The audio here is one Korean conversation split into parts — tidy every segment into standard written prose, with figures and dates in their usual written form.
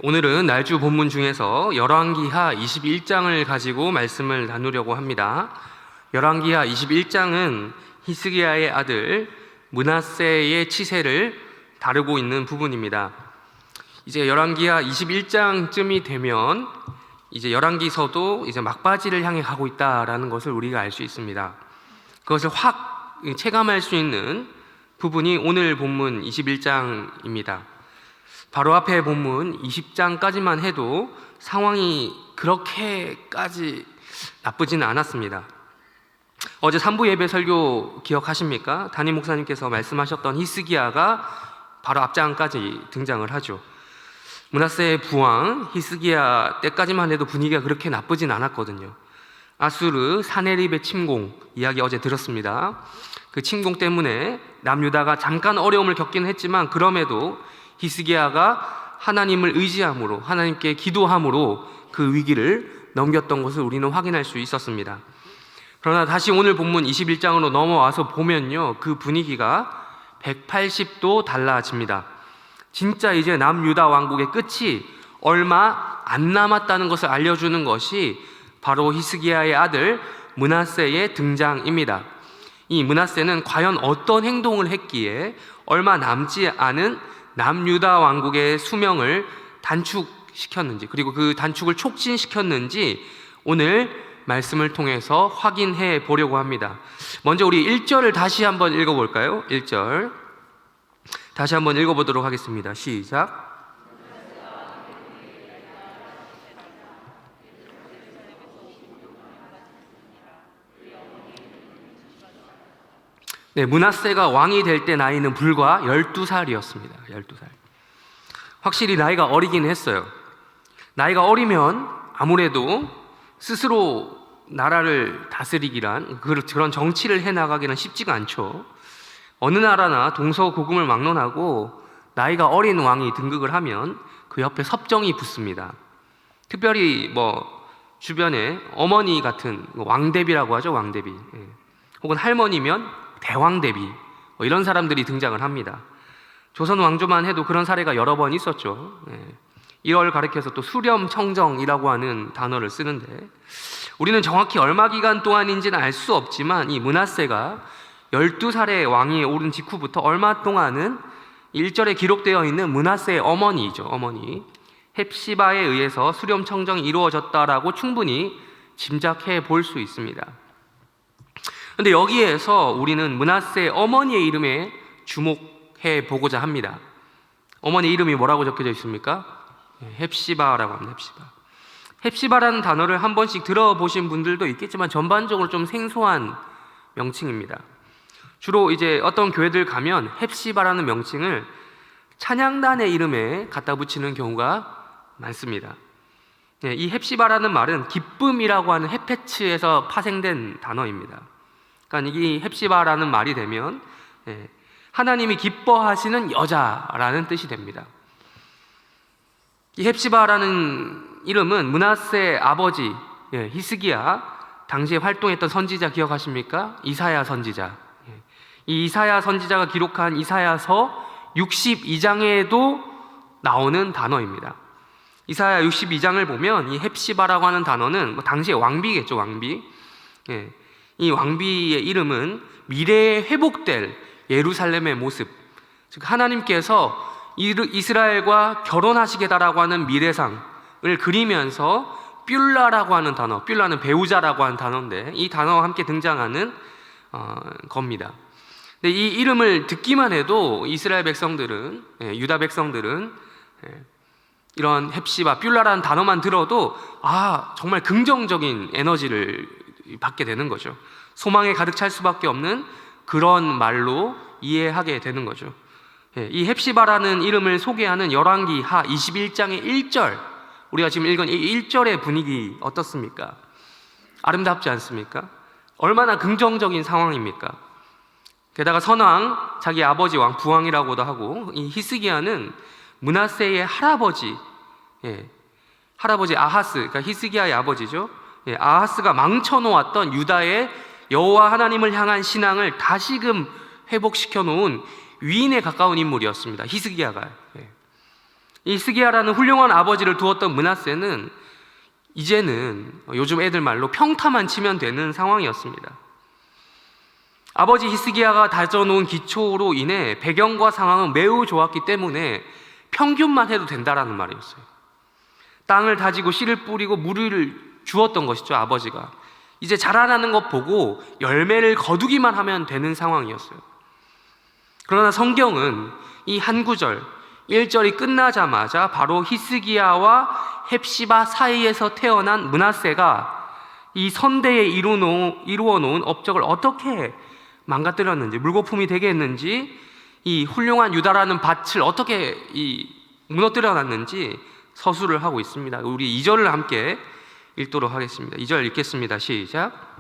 오늘은 날주 본문 중에서 열왕기하 21장을 가지고 말씀을 나누려고 합니다. 열왕기하 21장은 히스기야의 아들 므낫세의 치세를 다루고 있는 부분입니다. 이제 열왕기하 21장쯤이 되면 이제 열왕기서도 이제 막바지를 향해 가고 있다라는 것을 우리가 알 수 있습니다. 그것을 확 체감할 수 있는 부분이 오늘 본문 21장입니다. 바로 앞에 본문 20장까지만 해도 상황이 그렇게까지 나쁘지는 않았습니다. 어제 3부 예배 설교 기억하십니까? 담임 목사님께서 말씀하셨던 히스기야가 바로 앞장까지 등장을 하죠. 므낫세의 부왕 히스기야 때까지만 해도 분위기가 그렇게 나쁘진 않았거든요. 아수르 사네립의 침공 이야기 어제 들었습니다. 그 침공 때문에 남유다가 잠깐 어려움을 겪긴 했지만 그럼에도 히스기야가 하나님을 의지함으로 하나님께 기도함으로 그 위기를 넘겼던 것을 우리는 확인할 수 있었습니다. 그러나 다시 오늘 본문 21장으로 넘어와서 보면요, 그 분위기가 180도 달라집니다. 진짜 이제 남유다 왕국의 끝이 얼마 안 남았다는 것을 알려주는 것이 바로 히스기야의 아들 므낫세의 등장입니다. 이 므낫세는 과연 어떤 행동을 했기에 얼마 남지 않은 남유다 왕국의 수명을 단축시켰는지, 그리고 그 단축을 촉진시켰는지 오늘 말씀을 통해서 확인해 보려고 합니다. 먼저 우리 1절을 다시 한번 읽어볼까요? 1절 다시 한번 읽어보도록 하겠습니다. 시작. 네, 므낫세가 왕이 될 때 나이는 불과 12살이었습니다. 12살. 확실히 나이가 어리긴 했어요. 나이가 어리면 아무래도 스스로 나라를 다스리기란, 그런 정치를 해나가기는 쉽지가 않죠. 어느 나라나 동서고금을 막론하고 나이가 어린 왕이 등극을 하면 그 옆에 섭정이 붙습니다. 특별히 주변에 어머니 같은 왕대비라고 하죠. 왕대비. 혹은 할머니면 대왕대비, 이런 사람들이 등장을 합니다. 조선 왕조만 해도 그런 사례가 여러 번 있었죠. 이걸 가리켜서 또 수렴청정이라고 하는 단어를 쓰는데, 우리는 정확히 얼마 기간 동안인지는 알 수 없지만 이 므낫세가 12살의 왕위에 오른 직후부터 얼마 동안은 1절에 기록되어 있는 므낫세의 어머니이죠. 어머니 헵시바에 의해서 수렴청정이 이루어졌다라고 충분히 짐작해 볼 수 있습니다. 그런데 여기에서 우리는 므낫세의 어머니의 이름에 주목해 보고자 합니다. 어머니 이름이 뭐라고 적혀져 있습니까? 헵시바라고 합니다. 헵시바라는 단어를 한 번씩 들어보신 분들도 있겠지만 전반적으로 좀 생소한 명칭입니다. 주로 이제 어떤 교회들 가면 헵시바라는 명칭을 찬양단의 이름에 갖다 붙이는 경우가 많습니다. 이 헵시바라는 말은 기쁨이라고 하는 헤페츠에서 파생된 단어입니다. 그러니까 이 헵시바라는 말이 되면 하나님이 기뻐하시는 여자라는 뜻이 됩니다. 이 헵시바라는 이름은 므낫세 아버지 히스기야 당시에 활동했던 선지자 기억하십니까? 이사야 선지자. 이 이사야 선지자가 기록한 이사야서 62장에도 나오는 단어입니다. 이사야 62장을 보면 이 헵시바라고 하는 단어는 당시의 왕비겠죠, 왕비. 이 왕비의 이름은 미래에 회복될 예루살렘의 모습, 즉 하나님께서 이스라엘과 결혼하시겠다라고 하는 미래상을 그리면서 뷸라라고 하는 단어, 뷸라는 배우자라고 하는 단어인데 이 단어와 함께 등장하는 겁니다. 근데 이 이름을 듣기만 해도 이스라엘 백성들은, 유다 백성들은 이런 헵시바, 뷸라라는 단어만 들어도 정말 긍정적인 에너지를 받게 되는 거죠. 소망에 가득 찰 수밖에 없는 그런 말로 이해하게 되는 거죠. 이 헵시바라는 이름을 소개하는 열왕기하 21장의 1절, 우리가 지금 읽은 이 1절의 분위기 어떻습니까? 아름답지 않습니까? 얼마나 긍정적인 상황입니까? 게다가 선왕, 자기 아버지 왕, 부왕이라고도 하고, 이 히스기야는 므낫세의 할아버지, 할아버지 아하스, 그러니까 히스기야의 아버지죠. 아하스가 망쳐놓았던 유다의 여호와 하나님을 향한 신앙을 다시금 회복시켜 놓은 위인에 가까운 인물이었습니다. 히스기야가. 이 히스기야라는 훌륭한 아버지를 두었던 므낫세는 이제는 요즘 애들 말로 평타만 치면 되는 상황이었습니다. 아버지 히스기야가 다져놓은 기초로 인해 배경과 상황은 매우 좋았기 때문에 평균만 해도 된다라는 말이었어요. 땅을 다지고 씨를 뿌리고 물을 주었던 것이죠, 아버지가. 이제 자라나는 것 보고 열매를 거두기만 하면 되는 상황이었어요. 그러나 성경은 이 한 구절 1절이 끝나자마자 바로 히스기야와 헵시바 사이에서 태어난 므낫세가 이 선대에 이루어 놓은 업적을 어떻게 망가뜨렸는지, 물거품이 되게 했는지, 이 훌륭한 유다라는 밭을 어떻게 무너뜨려 놨는지 서술을 하고 있습니다. 우리 2절을 함께 읽도록 하겠습니다. 2절 읽겠습니다. 시작.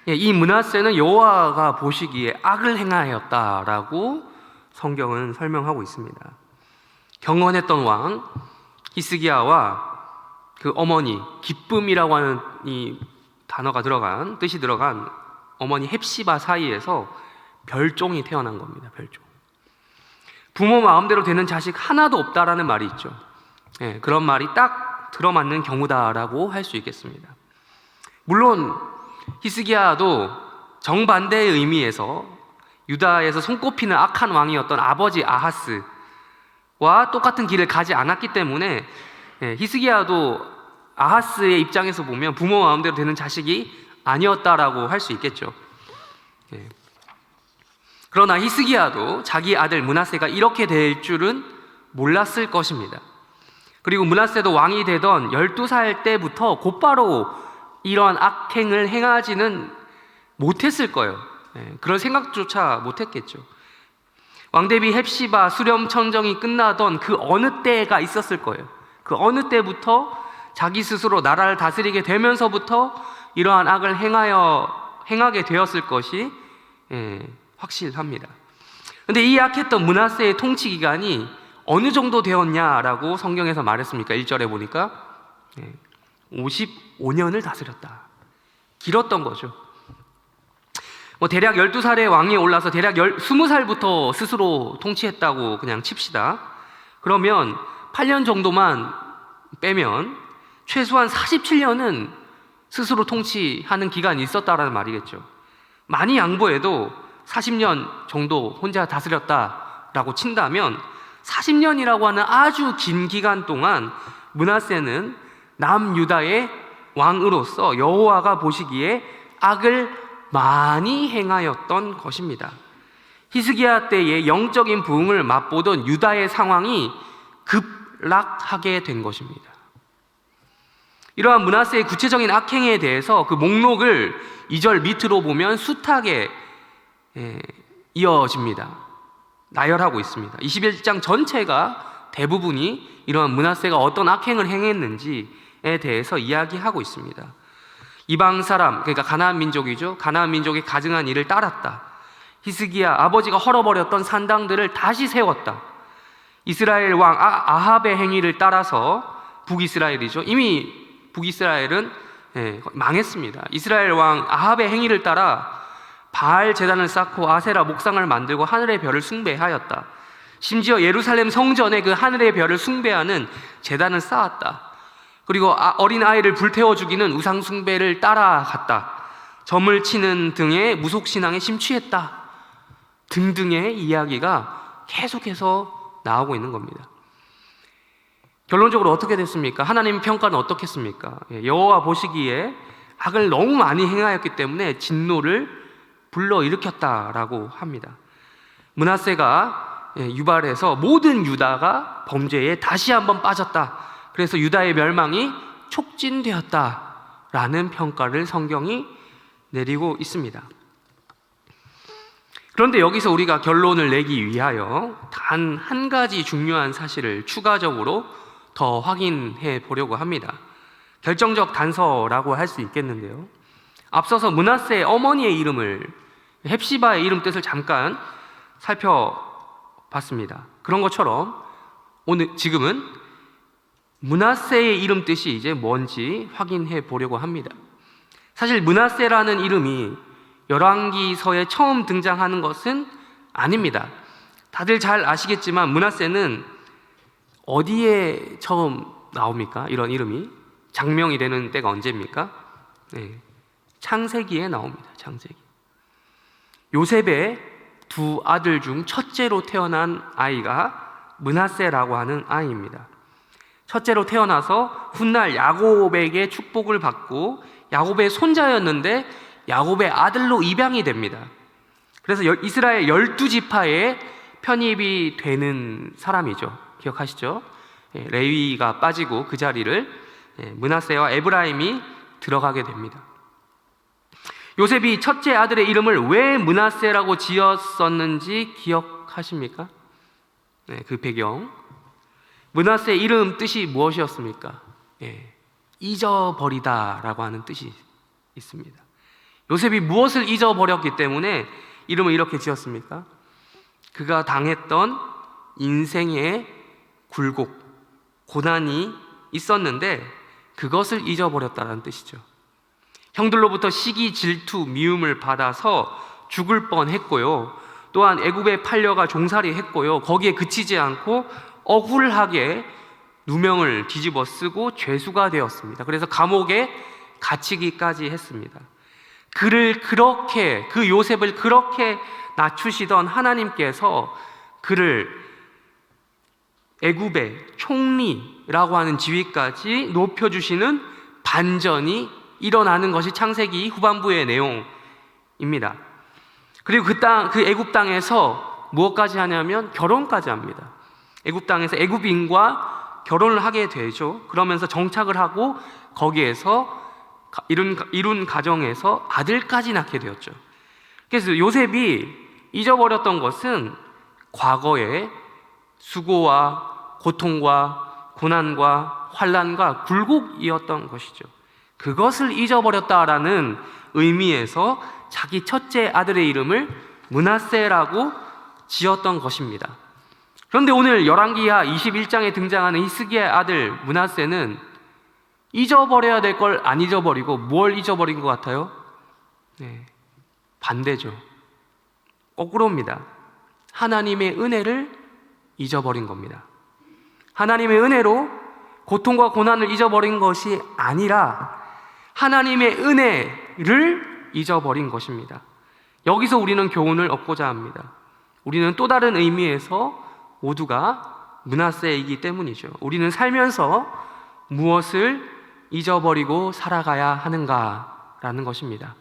이 므낫세는 여호와가 보시기에 악을 행하였다라고 성경은 설명하고 있습니다. 경건했던 왕 히스기야와 그 어머니, 기쁨이라고 하는 이 단어가 들어간, 뜻이 들어간 어머니 헵시바 사이에서 별종이 태어난 겁니다. 별종. 부모 마음대로 되는 자식 하나도 없다라는 말이 있죠. 그런 말이 딱 들어맞는 경우다라고 할 수 있겠습니다. 물론 히스기야도 정반대의 의미에서 유다에서 손꼽히는 악한 왕이었던 아버지 아하스와 똑같은 길을 가지 않았기 때문에 히스기야도 아하스의 입장에서 보면 부모 마음대로 되는 자식이 아니었다라고 할 수 있겠죠. 그러나 히스기야도 자기 아들 므낫세가 이렇게 될 줄은 몰랐을 것입니다. 그리고 므낫세도 왕이 되던 12살 때부터 곧바로 이러한 악행을 행하지는 못했을 거예요. 그런 생각조차 못했겠죠. 왕대비 헵시바 수렴 천정이 끝나던 그 어느 때가 있었을 거예요. 그 어느 때부터 자기 스스로 나라를 다스리게 되면서부터 이러한 악을 행하게 되었을 것이 확실합니다. 그런데 이 악했던 므낫세의 통치 기간이 어느 정도 되었냐라고 성경에서 말했습니까? 1절에 보니까 55년을 다스렸다. 길었던 거죠. 대략 12살의 왕위에 올라서 대략 20살부터 스스로 통치했다고 그냥 칩시다. 그러면 8년 정도만 빼면 최소한 47년은 스스로 통치하는 기간이 있었다라는 말이겠죠. 많이 양보해도 40년 정도 혼자 다스렸다라고 친다면 40년이라고 하는 아주 긴 기간 동안 므낫세는 남유다의 왕으로서 여호와가 보시기에 악을 많이 행하였던 것입니다. 히스기야 때의 영적인 부흥을 맛보던 유다의 상황이 급락하게 된 것입니다. 이러한 므낫세의 구체적인 악행에 대해서 그 목록을 2절 밑으로 보면 숱하게 이어집니다. 나열하고 있습니다. 21장 전체가 대부분이 이러한 므낫세가 어떤 악행을 행했는지에 대해서 이야기하고 있습니다. 이방 사람, 그러니까 가나안 민족이죠. 가나안 민족이 가증한 일을 따랐다. 히스기야 아버지가 헐어버렸던 산당들을 다시 세웠다. 이스라엘 왕 아합의 행위를 따라서 북이스라엘이죠. 이미 북이스라엘은 망했습니다. 이스라엘 왕 아합의 행위를 따라 바알 제단을 쌓고 아세라 목상을 만들고 하늘의 별을 숭배하였다. 심지어 예루살렘 성전에 그 하늘의 별을 숭배하는 제단을 쌓았다. 그리고 어린 아이를 불태워 죽이는 우상 숭배를 따라갔다. 점을 치는 등의 무속신앙에 심취했다. 등등의 이야기가 계속해서 나오고 있는 겁니다. 결론적으로 어떻게 됐습니까? 하나님 평가는 어떻겠습니까? 여호와 보시기에 악을 너무 많이 행하였기 때문에 진노를 불러일으켰다라고 합니다. 므낫세가 유발해서 모든 유다가 범죄에 다시 한번 빠졌다. 그래서 유다의 멸망이 촉진되었다라는 평가를 성경이 내리고 있습니다. 그런데 여기서 우리가 결론을 내기 위하여 단 한 가지 중요한 사실을 추가적으로 더 확인해 보려고 합니다. 결정적 단서라고 할 수 있겠는데요. 앞서서 므낫세의 어머니의 이름을, 헵시바의 이름 뜻을 잠깐 살펴봤습니다. 그런 것처럼 지금은 므낫세의 이름 뜻이 이제 뭔지 확인해 보려고 합니다. 사실 므낫세라는 이름이 열왕기서에 처음 등장하는 것은 아닙니다. 다들 잘 아시겠지만 므낫세는 어디에 처음 나옵니까? 이런 이름이 장명이 되는 때가 언제입니까? 네, 창세기에 나옵니다. 창세기. 요셉의 두 아들 중 첫째로 태어난 아이가 므낫세라고 하는 아이입니다. 첫째로 태어나서 훗날 야곱에게 축복을 받고 야곱의 손자였는데 야곱의 아들로 입양이 됩니다. 그래서 이스라엘 12지파에 편입이 되는 사람이죠. 기억하시죠? 레위가 빠지고 그 자리를 므낫세와 에브라임이 들어가게 됩니다. 요셉이 첫째 아들의 이름을 왜 므낫세라고 지었었는지 기억하십니까? 그 배경. 므낫세 이름 뜻이 무엇이었습니까? 잊어버리다라고 하는 뜻이 있습니다. 요셉이 무엇을 잊어버렸기 때문에 이름을 이렇게 지었습니까? 그가 당했던 인생의 굴곡, 고난이 있었는데 그것을 잊어버렸다는 뜻이죠. 형들로부터 시기, 질투, 미움을 받아서 죽을 뻔했고요. 또한 애굽에 팔려가 종살이 했고요. 거기에 그치지 않고 억울하게 누명을 뒤집어 쓰고 죄수가 되었습니다. 그래서 감옥에 갇히기까지 했습니다. 그 요셉을 그렇게 낮추시던 하나님께서 그를 애굽의 총리라고 하는 지위까지 높여주시는 반전이 일어나는 것이 창세기 후반부의 내용입니다. 그리고 그 애굽 땅에서 무엇까지 하냐면 결혼까지 합니다. 애굽 땅에서 애굽인과 결혼을 하게 되죠. 그러면서 정착을 하고 거기에서 이룬 가정에서 아들까지 낳게 되었죠. 그래서 요셉이 잊어버렸던 것은 과거의 수고와 고통과 고난과 환난과 굴곡이었던 것이죠. 그것을 잊어버렸다라는 의미에서 자기 첫째 아들의 이름을 므낫세라고 지었던 것입니다. 그런데 오늘 열왕기하 21장에 등장하는 히스기야의 아들 므낫세는 잊어버려야 될 걸 안 잊어버리고 뭘 잊어버린 것 같아요? 반대죠. 거꾸로입니다. 하나님의 은혜를 잊어버린 겁니다. 하나님의 은혜로 고통과 고난을 잊어버린 것이 아니라 하나님의 은혜를 잊어버린 것입니다. 여기서 우리는 교훈을 얻고자 합니다. 우리는 또 다른 의미에서 모두가 므낫세이기 때문이죠. 우리는 살면서 무엇을 잊어버리고 살아가야 하는가라는 것입니다.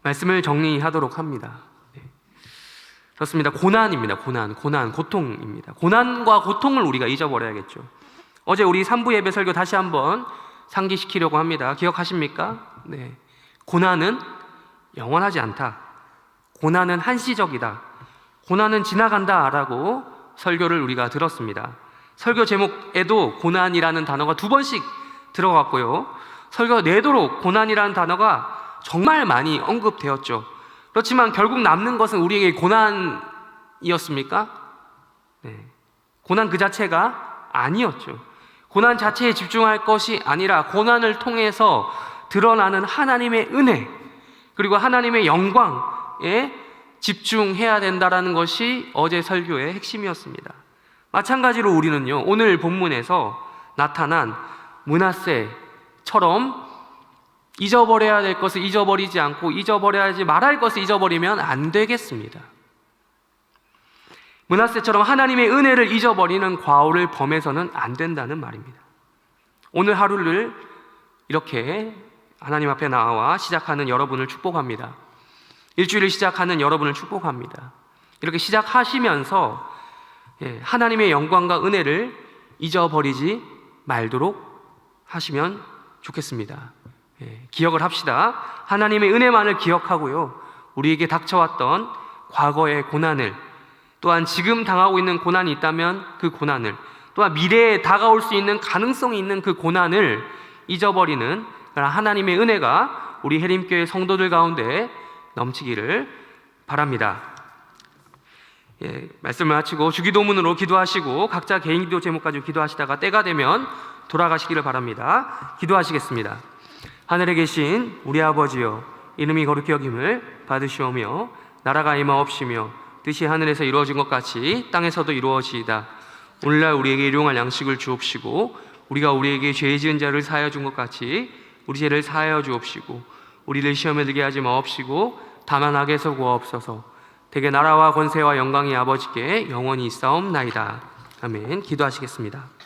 말씀을 정리하도록 합니다. 그렇습니다. 고난입니다. 고통입니다. 고난과 고통을 우리가 잊어버려야겠죠. 어제 우리 3부 예배 설교 다시 한번 상기시키려고 합니다. 기억하십니까? 고난은 영원하지 않다. 고난은 한시적이다. 고난은 지나간다라고 설교를 우리가 들었습니다. 설교 제목에도 고난이라는 단어가 2번씩 들어갔고요. 설교 내도록 고난이라는 단어가 정말 많이 언급되었죠. 그렇지만 결국 남는 것은 우리에게 고난이었습니까? 고난 그 자체가 아니었죠. 고난 자체에 집중할 것이 아니라 고난을 통해서 드러나는 하나님의 은혜 그리고 하나님의 영광에 집중해야 된다는 것이 어제 설교의 핵심이었습니다. 마찬가지로 우리는요, 오늘 본문에서 나타난 므낫세처럼 잊어버려야 될 것을 잊어버리지 않고 잊어버려야지 말할 것을 잊어버리면 안 되겠습니다. 므낫세처럼 하나님의 은혜를 잊어버리는 과오를 범해서는 안 된다는 말입니다. 오늘 하루를 이렇게 하나님 앞에 나와 시작하는 여러분을 축복합니다. 일주일을 시작하는 여러분을 축복합니다. 이렇게 시작하시면서 하나님의 영광과 은혜를 잊어버리지 말도록 하시면 좋겠습니다. 기억을 합시다. 하나님의 은혜만을 기억하고요, 우리에게 닥쳐왔던 과거의 고난을, 또한 지금 당하고 있는 고난이 있다면 그 고난을, 또한 미래에 다가올 수 있는 가능성이 있는 그 고난을 잊어버리는 하나님의 은혜가 우리 해림교회 성도들 가운데 넘치기를 바랍니다. 말씀을 마치고 주기도문으로 기도하시고 각자 개인 기도 제목 가지고 기도하시다가 때가 되면 돌아가시기를 바랍니다. 기도하시겠습니다. 하늘에 계신 우리 아버지여, 이름이 거룩히 여김을 받으시오며 나라가 임하옵시며 뜻이 하늘에서 이루어진 것 같이 땅에서도 이루어지이다. 오늘날 우리에게 일용할 양식을 주옵시고 우리가 우리에게 죄 지은 자를 사하여 준 것 같이 우리 죄를 사하여 주옵시고 우리를 시험에 들게 하지 마옵시고 다만 악에서 구하옵소서. 대개 나라와 권세와 영광이 아버지께 영원히 있사옵나이다. 아멘. 기도하시겠습니다.